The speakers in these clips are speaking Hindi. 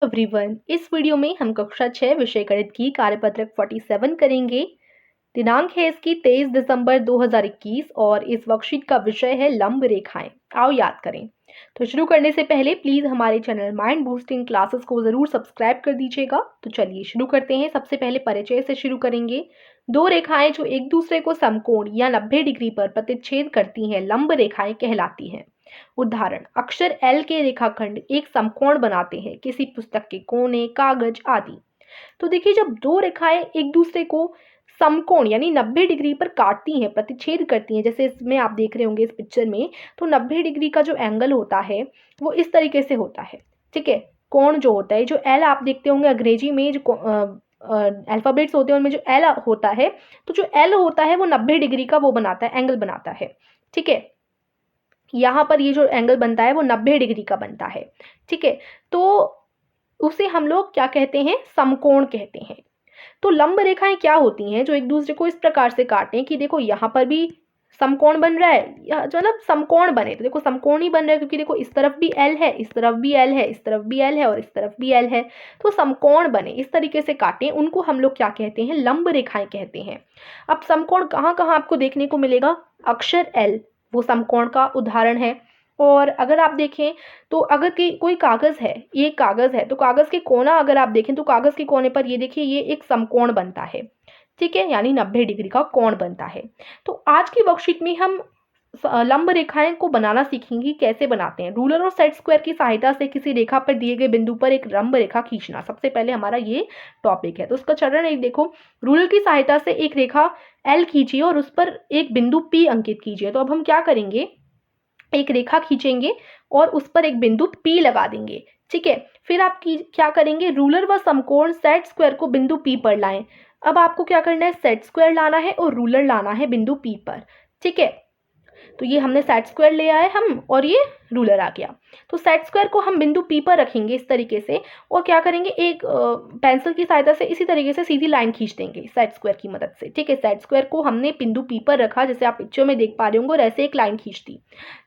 एवरीवन, इस वीडियो में हम कक्षा 6 विषय गणित की कार्यपत्रक 47 करेंगे। दिनांक है इसकी 23 दिसंबर 2021 और इस वर्कशीट का विषय है लंब रेखाएं। आओ याद करें। तो शुरू करने से पहले प्लीज हमारे चैनल माइंड बूस्टिंग क्लासेस को जरूर सब्सक्राइब कर दीजिएगा। तो चलिए शुरू करते हैं। सबसे पहले परिचय से शुरू करेंगे। दो रेखाएं जो एक दूसरे को समकोण या 90 डिग्री पर प्रतिच्छेद करती हैं लंब रेखाएं कहलाती हैं। उदाहरण, अक्षर एल के रेखाखंड एक समकोण बनाते हैं, किसी पुस्तक के कोने, कागज आदि। तो देखिए, जब दो रेखाएं एक दूसरे को समकोण यानी 90 डिग्री पर काटती हैं, प्रतिच्छेद करती हैं, जैसे इसमें आप देख रहे होंगे इस पिक्चर में, तो 90 डिग्री का जो एंगल होता है वो इस तरीके से होता है। ठीक है, कोण जो होता है, जो एल आप देखते होंगे अंग्रेजी में जो अल्फाबेट्स होते हैं उनमें जो एल होता है, तो जो एल होता है वो 90 डिग्री का वो बनाता है, एंगल बनाता है। ठीक है, यहाँ पर ये जो एंगल बनता है वो 90 डिग्री का बनता है। ठीक है, तो उसे हम लोग क्या कहते हैं? समकोण कहते हैं। तो लंब रेखाएं क्या होती हैं? जो एक दूसरे को इस प्रकार से काटें कि देखो यहाँ पर भी समकोण बन रहा है, या मतलब समकोण बने, तो देखो समकोण ही बन रहा है, क्योंकि देखो इस तरफ भी एल है, इस तरफ भी एल है, इस तरफ भी एल है और इस तरफ भी एल है, तो समकोण बने, इस तरीके से काटें, उनको हम लोग क्या कहते हैं? लंब रेखाएं कहते हैं। अब समकोण कहाँ कहाँ आपको देखने को मिलेगा? अक्षर एल वो समकोण का उदाहरण है। और अगर आप देखें तो अगर कोई कागज है, ये कागज है, तो कागज के कोना अगर आप देखें तो कागज के कोने पर ये देखिए, ये एक समकोण बनता है। ठीक है, यानी 90 डिग्री का कोण बनता है। तो आज की वर्कशीट में हम लंब रेखाएं को बनाना सीखेंगे। कैसे बनाते हैं? रूलर और सेट स्क्वायर की सहायता से किसी रेखा पर दिए गए बिंदु पर एक लंब रेखा खींचना, सबसे पहले हमारा ये टॉपिक है। तो उसका चरण एक देखो, रूलर की सहायता से एक रेखा एल खींचिए और उस पर एक बिंदु पी अंकित कीजिए। तो अब हम क्या करेंगे? एक रेखा खींचेंगे और उस पर एक बिंदु P लगा देंगे। ठीक है, फिर आप क्या करेंगे? रूलर व समकोण सेट स्क्वायर को बिंदु P पर लाएं। अब आपको क्या करना है? सेट स्क्वायर लाना है और रूलर लाना है बिंदु P पर। ठीक है, तो ये हमने सेट स्क्वायर ले आए हम और ये रूलर आ गया। तो सेट स्क्वायर को हम बिंदु P पर रखेंगे इस तरीके से, और क्या करेंगे? एक पेंसिल की सहायता से इसी तरीके से सीधी लाइन खींच देंगे सेट स्क्वायर की मदद से। ठीक है, सेट स्क्वायर को हमने बिंदु P पर रखा, जैसे आप पिक्चर में देख पा रहे होंगे, और ऐसे एक लाइन खींच दी।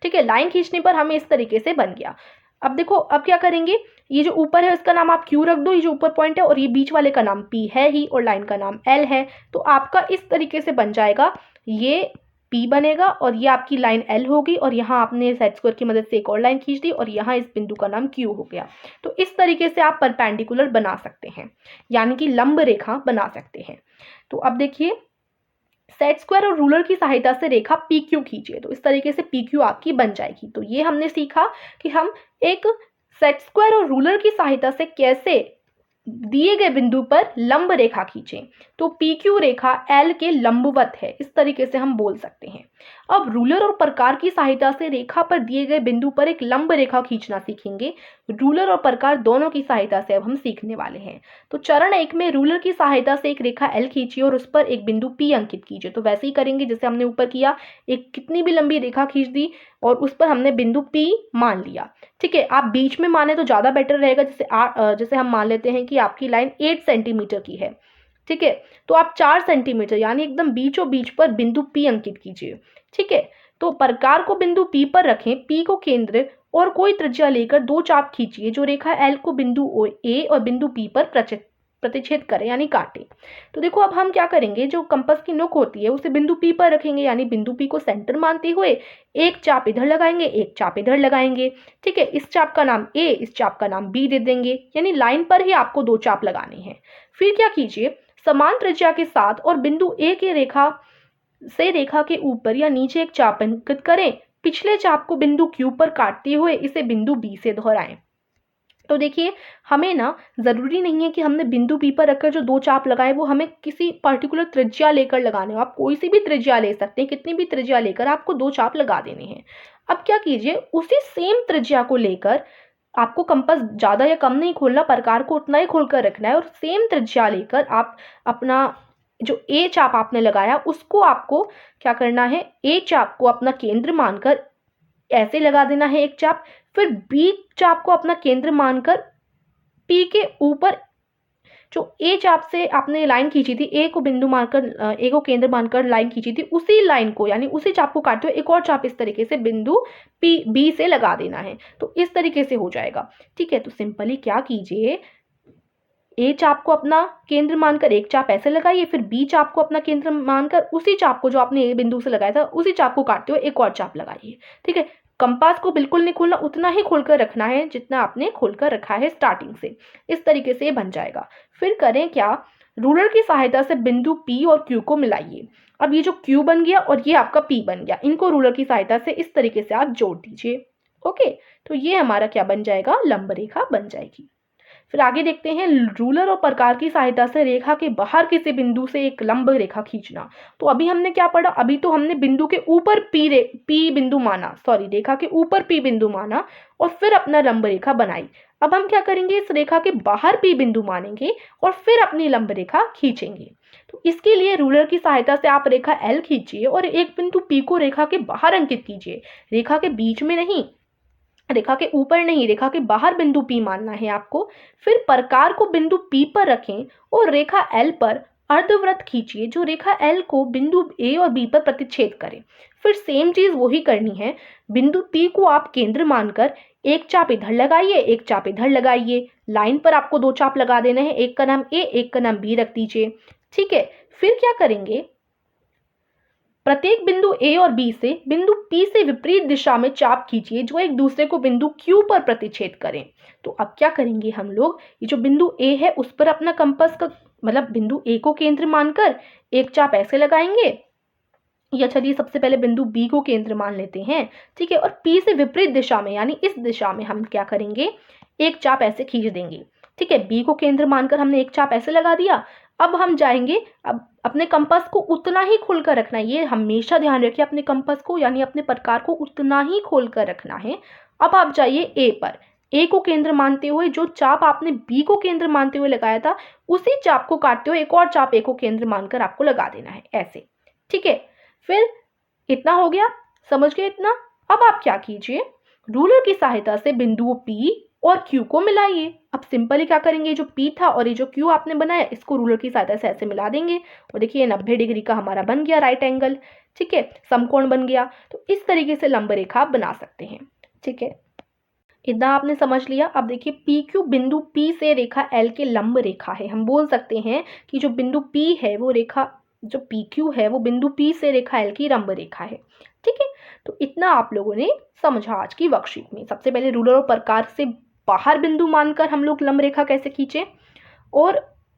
ठीक है, लाइन खींचने पर हमें इस तरीके से बन गया। अब देखो, अब क्या करेंगे? ये जो ऊपर है उसका नाम आप Q रख दो, ये जो ऊपर पॉइंट है, और ये बीच वाले का नाम P है ही, और लाइन का नाम L है। तो आपका इस तरीके से बन जाएगा, ये P बनेगा और ये आपकी लाइन L होगी, और यहाँ आपने सेट स्क्वायर की मदद से एक और लाइन खींच दी और यहाँ इस बिंदु का नाम Q हो गया। तो इस तरीके से आप परपेंडिकुलर बना सकते हैं, यानी कि लंब रेखा बना सकते हैं। तो अब देखिए, सेट स्क्वायर और रूलर की सहायता से रेखा PQ खींचिए। तो इस तरीके से PQ आपकी बन जाएगी। तो ये हमने सीखा कि हम एक सेट स्क्वायर और रूलर की सहायता से कैसे दिए गए बिंदु पर लंब रेखा खींचें। तो PQ रेखा L के लंबवत है, इस तरीके से हम बोल सकते हैं। अब रूलर और प्रकार की सहायता से रेखा पर दिए गए बिंदु पर एक लंब रेखा खींचना सीखेंगे। रूलर और प्रकार दोनों की सहायता से अब हम सीखने वाले हैं। तो चरण 1 में रूलर की सहायता से एक रेखा L खींचिए और उस पर एक बिंदु P अंकित कीजिए। तो वैसे ही करेंगे जैसे हमने ऊपर किया, एक कितनी भी लंबी रेखा खींच दी और उस पर हमने बिंदु P मान लिया। ठीक है, आप बीच में माने तो ज़्यादा बेटर रहेगा। जैसे हम मान लेते हैं कि आपकी लाइन 8 सेंटीमीटर की है। ठीक है, तो आप 4 सेंटीमीटर यानी एकदम बीचों बीच पर बिंदु P अंकित कीजिए। ठीक है, तो प्रकार को बिंदु P पर रखें, P को केंद्र और कोई त्रिज्या लेकर दो चाप खींचिए जो रेखा L को बिंदु A और बिंदु P पर प्रतिच्छेद करें यानी काटे। तो देखो, अब हम क्या करेंगे? जो कंपास की नोक होती है उसे बिंदु P पर रखेंगे, यानी बिंदु P को सेंटर मानते हुए एक चाप इधर लगाएंगे, एक चाप इधर लगाएंगे। ठीक है, इस चाप का नाम A, इस चाप का नाम B दे देंगे, यानी लाइन पर ही आपको दो चाप लगाने हैं। फिर क्या कीजिए? समान त्रिज्या के साथ और बिंदु A के रेखा के ऊपर या नीचे एक चाप अंकित करें। पिछले चाप को बिंदु Q पर काटते हुए इसे बिंदु B से दोहराएं। तो देखिए, हमें ना ज़रूरी नहीं है कि हमने बिंदु P पर रखकर जो दो चाप लगाए वो हमें किसी पर्टिकुलर त्रिज्या लेकर लगाने हो। आप कोई सी भी त्रिज्या ले सकते हैं, कितनी भी त्रिज्या लेकर आपको दो चाप लगा देने हैं। अब क्या कीजिए? उसी सेम त्रिज्या को लेकर आपको कंपास ज़्यादा या कम नहीं खोलना, प्रकार को उतना ही खोलकर रखना है, और सेम त्रिज्या लेकर आप अपना जो A चाप आपने लगाया उसको आपको क्या करना है? A चाप को अपना केंद्र मानकर ऐसे लगा देना है एक चाप। फिर B चाप को अपना केंद्र मानकर P के ऊपर जो ए चाप से आपने लाइन खींची थी, ए को बिंदु मानकर, ए को केंद्र मानकर लाइन खींची थी, उसी लाइन को यानी उसी चाप को काटते हुए एक और चाप इस तरीके से बिंदु पी बी से लगा देना है। तो इस तरीके से हो जाएगा। ठीक है, तो सिंपली क्या कीजिए, ए चाप को अपना केंद्र मानकर एक चाप ऐसे लगाइए, फिर बी चाप को अपना केंद्र मानकर उसी चाप को जो आपने ए बिंदु से लगाया था उसी चाप को काटते हुए एक और चाप लगाइए। ठीक है, कंपास को बिल्कुल नहीं खोलना, उतना ही खोलकर रखना है जितना आपने खोलकर रखा है स्टार्टिंग से। इस तरीके से ये बन जाएगा। फिर करें क्या, रूलर की सहायता से बिंदु पी और क्यू को मिलाइए। अब ये जो क्यू बन गया और ये आपका पी बन गया, इनको रूलर की सहायता से इस तरीके से आप जोड़ दीजिए। ओके, तो ये हमारा क्या बन जाएगा, लंब रेखा बन जाएगी। फिर आगे देखते हैं, रूलर और प्रकार की सहायता से रेखा के बाहर किसी बिंदु से एक लंब रेखा खींचना। तो अभी हमने क्या पढ़ा, अभी तो हमने बिंदु के ऊपर पी बिंदु माना, सॉरी रेखा के ऊपर पी बिंदु माना और फिर अपना लंब रेखा बनाई। अब हम क्या करेंगे, इस रेखा के बाहर पी बिंदु मानेंगे और फिर अपनी लंब रेखा खींचेंगे। तो इसके लिए रूलर की सहायता से आप रेखा एल खींचिए और एक बिंदु पी को रेखा के बाहर अंकित कीजिए, रेखा के बीच में नहीं, रेखा के ऊपर नहीं, रेखा के बाहर बिंदु P मानना है आपको। फिर प्रकार को बिंदु P पर रखें और रेखा L पर अर्धवृत्त खींचिए जो रेखा L को बिंदु A और B पर प्रतिच्छेद करे। फिर सेम चीज वही करनी है, बिंदु P को आप केंद्र मानकर एक चाप इधर लगाइए, एक चाप इधर लगाइए। लाइन पर आपको दो चाप लगा देना है, एक का नाम A, एक का नाम B रख दीजिए। ठीक है, फिर क्या करेंगे, प्रत्येक बिंदु A और B से बिंदु P से विपरीत दिशा में चाप खींचिए जो एक दूसरे को बिंदु Q पर प्रतिच्छेद करें। तो अब क्या करेंगे हम लोग, ये जो बिंदु A है उस पर अपना कंपास का मतलब बिंदु A को केंद्र मानकर एक चाप ऐसे लगाएंगे, या चलिए सबसे पहले बिंदु B को केंद्र मान लेते हैं। ठीक है, और P से विपरीत दिशा में यानी इस दिशा में हम क्या करेंगे, एक चाप ऐसे खींच देंगे। ठीक है, B को केंद्र मानकर हमने एक चाप ऐसे लगा दिया। अब हम जाएंगे, अब अपने कंपास को उतना ही खोलकर रखना है, ये हमेशा ध्यान रखिए, अपने कंपास को यानी अपने प्रकार को उतना ही खोलकर रखना है। अब आप जाइए ए पर, ए को केंद्र मानते हुए जो चाप आपने बी को केंद्र मानते हुए लगाया था उसी चाप को काटते हुए एक और चाप ए को केंद्र मानकर आपको लगा देना है ऐसे। ठीक है, फिर इतना हो गया, समझ गए इतना। अब आप क्या कीजिए, रूलर की सहायता से बिंदुओं P और Q को मिलाइए। अब सिंपली क्या करेंगे, जो P था और ये जो Q आपने बनाया इसको रूलर की सहायता से ऐसे मिला देंगे और देखिए 90 डिग्री का हमारा बन गया राइट एंगल। ठीक है, समकोण बन गया। तो इस तरीके से लंब रेखा आप बना सकते हैं। ठीक है, इतना आपने समझ लिया। अब देखिए PQ बिंदु P से रेखा L के लंब रेखा है। हम बोल सकते हैं कि जो बिंदु P है वो रेखा, जो PQ है वो बिंदु P से रेखा L की लंब रेखा है। ठीक है, तो इतना आप लोगों ने समझा आज की वर्कशीट में। सबसे पहले रूलर और प्रकार से बाहर बिंदु मानकर हम लोग लंब रेखा कैसे खींचे, और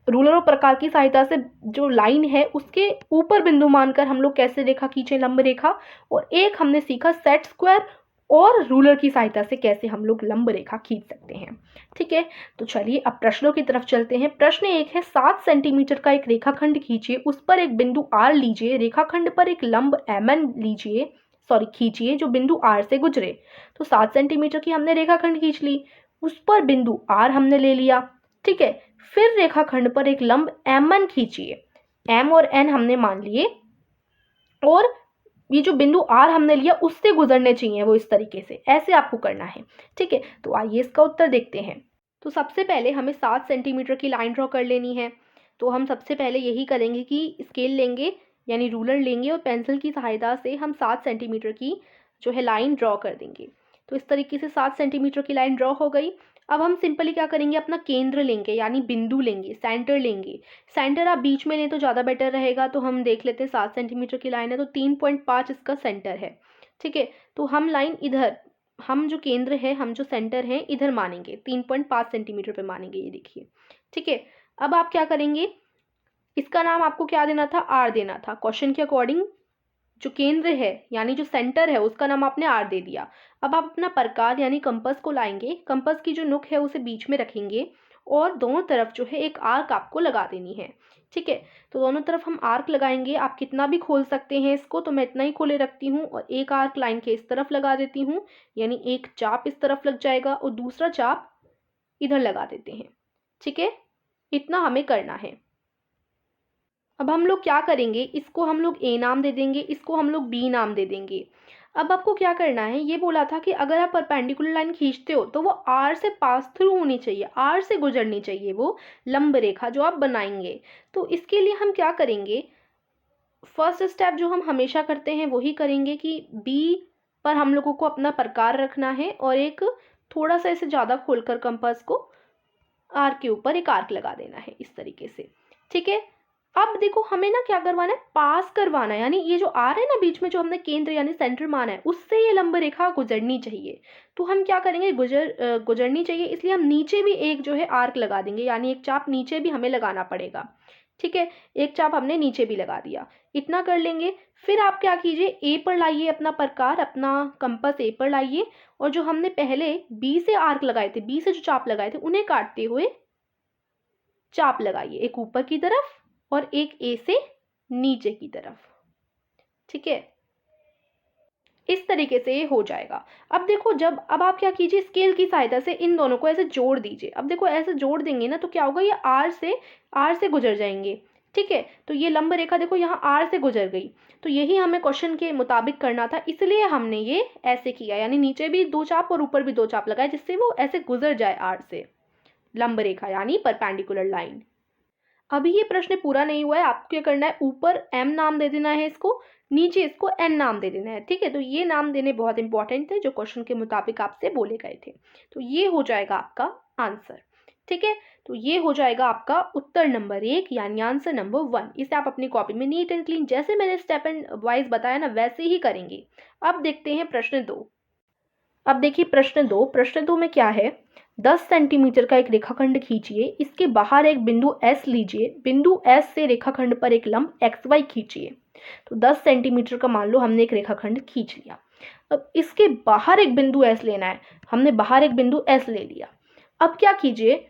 रूलर और प्रकार की सहायता से जो लाइन है उसके ऊपर बिंदु मानकर हम लोग कैसे रेखा खींचे, लंब रेखा। और एक हमने सीखा सेट स्क्वायर और रूलर की सहायता से कैसे हम लोग लंब रेखा खींच सकते हैं। ठीक है, तो चलिए अब प्रश्नों की तरफ चलते हैं। प्रश्न एक है, 7 सेंटीमीटर का एक रेखाखंड खींचिए, उस पर एक बिंदु R लीजिए, रेखाखंड पर एक लंब MN लीजिए, सॉरी खींचिए जो बिंदु R से गुजरे। तो 7 सेंटीमीटर की हमने रेखाखंड खींच ली, उस पर बिंदु R हमने ले लिया। ठीक है, फिर रेखाखंड पर एक लंब MN खींचिए, M और N हमने मान लिए, और ये जो बिंदु R हमने लिया उससे गुजरने चाहिए वो इस तरीके से, ऐसे आपको करना है। ठीक है, तो आइए इसका उत्तर देखते हैं। तो सबसे पहले हमें 7 सेंटीमीटर की लाइन ड्रॉ कर लेनी है। तो हम सबसे पहले यही करेंगे कि स्केल लेंगे यानी रूलर लेंगे और पेंसिल की सहायता से हम 7 सेंटीमीटर की जो है लाइन ड्रॉ कर देंगे। तो इस तरीके से 7 सेंटीमीटर की लाइन ड्रॉ हो गई। अब हम सिंपली क्या करेंगे, अपना केंद्र लेंगे यानी बिंदु लेंगे, सेंटर लेंगे। सेंटर आप बीच में लें तो ज़्यादा बेटर रहेगा। तो हम देख लेते हैं 7 सेंटीमीटर की लाइन है तो 3.5 इसका सेंटर है। ठीक है, तो हम लाइन इधर, हम जो केंद्र है, हम जो सेंटर है इधर मानेंगे, 3.5 सेंटीमीटर पे मानेंगे, ये देखिए। ठीक है, अब आप क्या करेंगे, इसका नाम आपको क्या देना था, R देना था। क्वेश्चन के अकॉर्डिंग जो केंद्र है यानी जो सेंटर है उसका नाम आपने R दे दिया। अब आप अपना प्रकार यानी कंपास को लाएंगे, कंपास की जो नुक है उसे बीच में रखेंगे और दोनों तरफ जो है एक आर्क आपको लगा देनी है। ठीक है, तो दोनों तरफ हम आर्क लगाएंगे। आप कितना भी खोल सकते हैं इसको, तो मैं इतना ही खोले रखती हूँ और एक आर्क लाइन के इस तरफ लगा देती हूँ, यानी एक चाप इस तरफ लग जाएगा और दूसरा चाप इधर लगा देते हैं। ठीक है, इतना हमें करना है। अब हम लोग क्या करेंगे, इसको हम लोग A नाम दे देंगे, इसको हम लोग B नाम दे देंगे। अब आपको क्या करना है, ये बोला था कि अगर आप परपेंडिकुलर लाइन खींचते हो तो वो आर से पास थ्रू होनी चाहिए, आर से गुजरनी चाहिए वो लंब रेखा जो आप बनाएंगे। तो इसके लिए हम क्या करेंगे, फर्स्ट स्टेप जो हम हमेशा करते हैं वही करेंगे कि बी पर हम लोगों को अपना प्रकार रखना है और एक थोड़ा सा इसे ज़्यादा खोलकर कंपास को आर्क के ऊपर एक आर्क लगा देना है इस तरीके से। ठीक है, अब देखो हमें ना क्या करवाना है, पास करवाना है, यानी ये जो आर है ना बीच में जो हमने केंद्र यानी सेंटर माना है उससे ये लंब रेखा गुजरनी चाहिए। तो हम क्या करेंगे, गुजरनी चाहिए, इसलिए हम नीचे भी एक जो है आर्क लगा देंगे, यानी एक चाप नीचे भी हमें लगाना पड़ेगा। ठीक है, एक चाप हमने नीचे भी लगा दिया, इतना कर लेंगे। फिर आप क्या कीजिए, ए पर लाइए अपना प्रकार, अपना कंपास ए पर लाइए, और जो हमने पहले बी से आर्क लगाए थे, बी से जो चाप लगाए थे उन्हें काटते हुए चाप लगाइए, एक ऊपर की तरफ और एक ए से नीचे की तरफ। ठीक है, इस तरीके से ये हो जाएगा। अब देखो अब आप क्या कीजिए, स्केल की सहायता से इन दोनों को ऐसे जोड़ दीजिए। अब देखो ऐसे जोड़ देंगे ना तो क्या होगा, ये आर से गुजर जाएंगे। ठीक है, तो ये लंब रेखा देखो यहाँ आर से गुजर गई। तो यही हमें क्वेश्चन के मुताबिक करना था, इसलिए हमने ये ऐसे किया, यानी नीचे भी दो चाप और ऊपर भी दो चाप लगाए जिससे वो ऐसे गुजर जाए आर से, लंब रेखा यानी परपेंडिकुलर लाइन। अभी ये प्रश्न पूरा नहीं हुआ है, आपको क्या करना है, ऊपर m नाम दे देना है इसको, नीचे इसको n नाम दे देना है। ठीक है, तो ये नाम देने बहुत इंपॉर्टेंट थे जो क्वेश्चन के मुताबिक आपसे बोले गए थे। तो ये हो जाएगा आपका आंसर। ठीक है, तो ये हो जाएगा आपका उत्तर नंबर 1 यानी आंसर नंबर 1। इसे आप अपनी कॉपी में नीट एंड क्लीन जैसे मैंने स्टेप एंड वाइज बताया ना वैसे ही करेंगे। अब देखते हैं प्रश्न 2। अब देखिए प्रश्न दो में क्या है, 10 सेंटीमीटर का एक रेखाखंड खींचिए, इसके बाहर एक बिंदु S लीजिए, बिंदु S से रेखाखंड पर एक लंब XY खींचिए। तो 10 सेंटीमीटर का मान लो हमने एक रेखाखंड खींच लिया। अब इसके बाहर एक बिंदु S लेना है, हमने बाहर एक बिंदु S ले लिया। अब क्या कीजिए,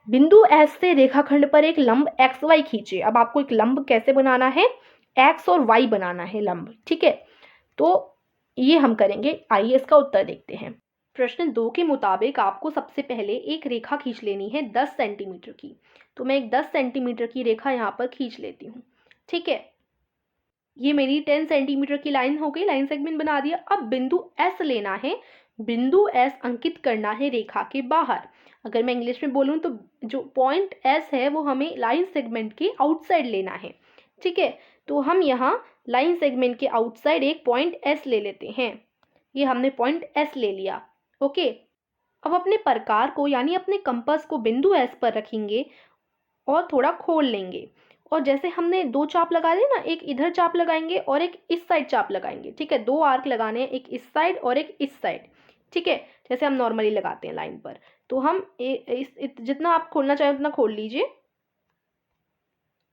बिंदु S से रेखाखंड पर एक लंब XY खींचिए। अब आपको एक लंब कैसे बनाना है, X और Y बनाना है लंब। ठीक है, तो ये हम करेंगे, आइए इसका उत्तर देखते हैं। प्रश्न 2 के मुताबिक आपको सबसे पहले एक रेखा खींच लेनी है 10 सेंटीमीटर की। तो मैं एक 10 सेंटीमीटर की रेखा यहाँ पर खींच लेती हूँ। ठीक है, ये मेरी 10 सेंटीमीटर की लाइन हो गई, लाइन सेगमेंट बना दिया। अब बिंदु S लेना है, बिंदु S अंकित करना है रेखा के बाहर। अगर मैं इंग्लिश में बोलूँ तो जो पॉइंट S है वो हमें लाइन सेगमेंट के आउटसाइड लेना है। ठीक है, तो हम यहाँ लाइन सेगमेंट के आउटसाइड एक पॉइंट S ले लेते हैं। ये हमने पॉइंट S ले लिया। ओके, अब अपने प्रकार को यानी अपने कंपास को बिंदु S पर रखेंगे और थोड़ा खोल लेंगे, और जैसे हमने दो चाप लगा दिए ना, एक इधर चाप लगाएंगे और एक इस साइड चाप लगाएंगे। ठीक है, दो आर्क लगाने हैं, एक इस साइड और एक इस साइड। ठीक है, जैसे हम नॉर्मली लगाते हैं लाइन पर। तो हम जितना आप खोलना चाहें उतना खोल लीजिए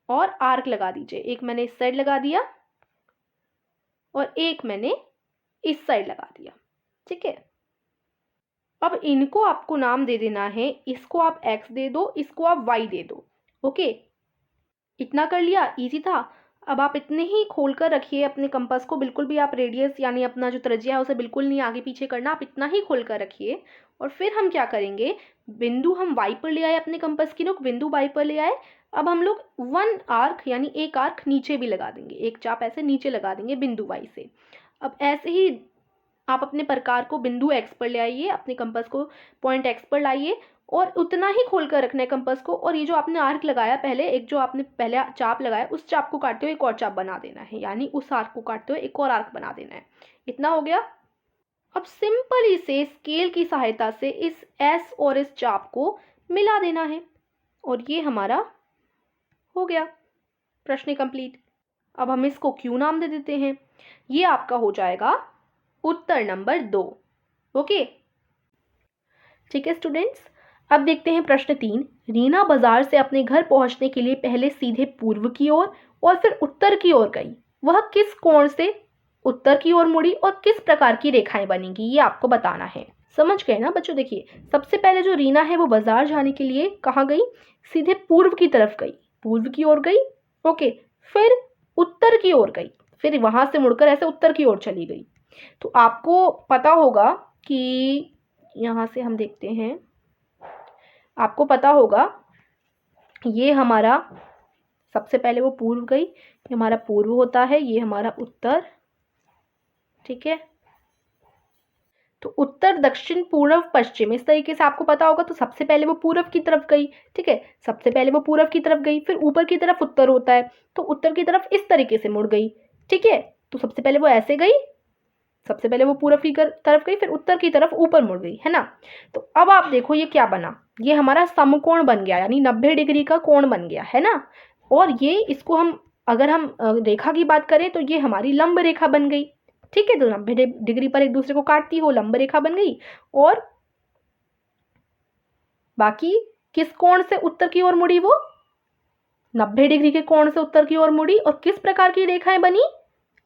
और आर्क लगा दीजिए। एक मैंने इस साइड लगा दिया और एक मैंने इस साइड लगा दिया। ठीक है, अब इनको आपको नाम दे देना है, इसको आप x दे दो, इसको आप y दे दो। ओके, इतना कर लिया, इजी था। अब आप इतने ही खोल कर रखिए अपने कंपास को, बिल्कुल भी आप रेडियस यानी अपना जो त्रिज्या है उसे बिल्कुल नहीं आगे पीछे करना, आप इतना ही खोल कर रखिए। और फिर हम क्या करेंगे, बिंदु हम y पर ले आए, अपने कंपास की नोक बिंदु y पर ले आए। अब हम लोग 1 आर्क यानी एक आर्क नीचे भी लगा देंगे, एक चाप ऐसे नीचे लगा देंगे बिंदु y से। अब ऐसे ही आप अपने प्रकार को बिंदु x पर ले आइए, अपने कंपास को पॉइंट x पर लाइए और उतना ही खोल कर रखना है कंपास को। और ये जो आपने आर्क लगाया पहले, एक जो आपने पहले चाप लगाया उस चाप को काटते हुए एक और चाप बना देना है, यानी उस आर्क को काटते हुए एक और आर्क बना देना है। इतना हो गया। अब सिंपल इसे स्केल की सहायता से इस S और इस चाप को मिला देना है और ये हमारा हो गया प्रश्न कंप्लीट। अब हम इसको Q नाम दे देते हैं। ये आपका हो जाएगा उत्तर नंबर 2। ओके, ठीक है स्टूडेंट्स, अब देखते हैं प्रश्न 3। रीना बाजार से अपने घर पहुंचने के लिए पहले सीधे पूर्व की ओर और फिर उत्तर की ओर गई। वह किस कोण से उत्तर की ओर मुड़ी और किस प्रकार की रेखाएं बनेंगी, ये आपको बताना है। समझ गए ना बच्चों। देखिए, सबसे पहले जो रीना है वो बाजार जाने के लिए कहाँ गई, सीधे पूर्व की तरफ गई, पूर्व की ओर गई। ओके, फिर उत्तर की ओर गई, फिर वहां से मुड़कर ऐसे उत्तर की ओर चली गई। तो आपको पता होगा कि यहाँ से हम देखते हैं, आपको पता होगा ये हमारा सबसे पहले वो पूर्व गई, ये हमारा पूर्व होता है, ये हमारा उत्तर। ठीक है। तो उत्तर, दक्षिण, पूर्व, पश्चिम, इस तरीके से आपको पता होगा। तो सबसे पहले वो पूर्व की तरफ गई, ठीक है, सबसे पहले वो पूर्व की तरफ गई, फिर ऊपर की तरफ उत्तर होता है, तो उत्तर की तरफ इस तरीके से मुड़ गई, ठीक है। तो सबसे पहले वो ऐसे गई, सबसे पहले वो पूर्व की तरफ गई, फिर उत्तर की तरफ ऊपर मुड़ गई, है ना। तो अब आप देखो ये क्या बना, ये हमारा समकोण बन गया, यानी 90 डिग्री का कोण बन गया, है ना। और ये इसको हम अगर हम रेखा की बात करें तो ये हमारी लंब रेखा बन गई, ठीक है। तो 90 डिग्री पर एक दूसरे को काटती हो, लंब रेखा बन गई। और बाकी किस कोण से उत्तर की ओर मुड़ी, वो 90 डिग्री के कोण से उत्तर की ओर मुड़ी। और किस प्रकार की रेखाएं बनी,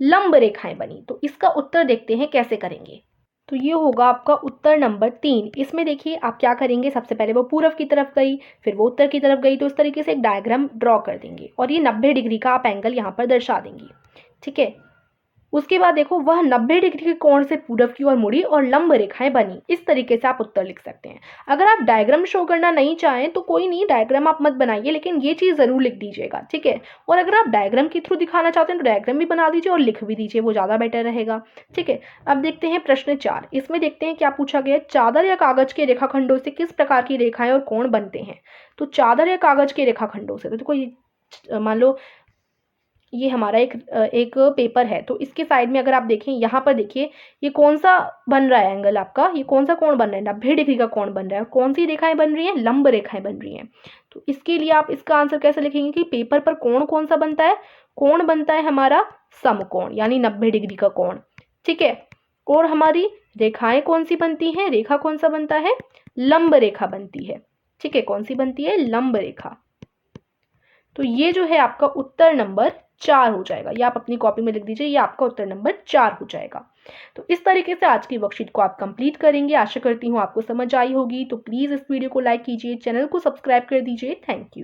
लंब रेखाएं बनी। तो इसका उत्तर देखते हैं कैसे करेंगे। तो ये होगा आपका उत्तर नंबर 3। इसमें देखिए आप क्या करेंगे, सबसे पहले वो पूर्व की तरफ गई, फिर वो उत्तर की तरफ गई, तो इस तरीके से एक डायग्राम ड्रॉ कर देंगे और ये 90 डिग्री का आप एंगल यहाँ पर दर्शा देंगे, ठीक है। उसके बाद देखो वह 90 डिग्री के कोण से पूर्व की ओर मुड़ी और लंब रेखाएं बनी। इस तरीके से आप उत्तर लिख सकते हैं। अगर आप डायग्राम शो करना नहीं चाहें तो कोई नहीं, डायग्राम आप मत बनाइए, लेकिन ये चीज़ ज़रूर लिख दीजिएगा, ठीक है। और अगर आप डायग्राम के थ्रू दिखाना चाहते हैं तो डायग्राम भी बना दीजिए और लिख भी दीजिए, वो ज़्यादा बेटर रहेगा, ठीक है। अब देखते हैं प्रश्न 4। इसमें देखते हैं क्या पूछा गया। चादर या कागज के रेखाखंडों से किस प्रकार की रेखाएं और कोण बनते हैं। तो चादर या कागज के रेखाखंडों से, तो कोई मान लो ये हमारा एक पेपर है, तो इसके साइड में अगर आप देखें, यहाँ पर देखिए ये कौन सा बन रहा है एंगल आपका, ये कौन सा कोण बन रहा है, 90 डिग्री का कोण बन रहा है। और कौन सी रेखाएं बन रही हैं, लंब रेखाएं बन रही हैं। तो इसके लिए आप इसका आंसर कैसे लिखेंगे कि पेपर पर कोण कौन सा बनता है, कोण बनता है हमारा समकोण, यानी 90 डिग्री का कोण, ठीक है। और हमारी रेखाएं कौन सी बनती हैं, रेखा कौन सा बनता है, लंब रेखा बनती है, ठीक है। कौन सी बनती है, लंब रेखा। तो ये जो है आपका उत्तर नंबर 4 हो जाएगा। ये आप अपनी कॉपी में लिख दीजिए, ये आपका उत्तर नंबर 4 हो जाएगा। तो इस तरीके से आज की वर्कशीट को आप कंप्लीट करेंगे। आशा करती हूँ आपको समझ आई होगी। तो प्लीज़ इस वीडियो को लाइक कीजिए, चैनल को सब्सक्राइब कर दीजिए। Thank you.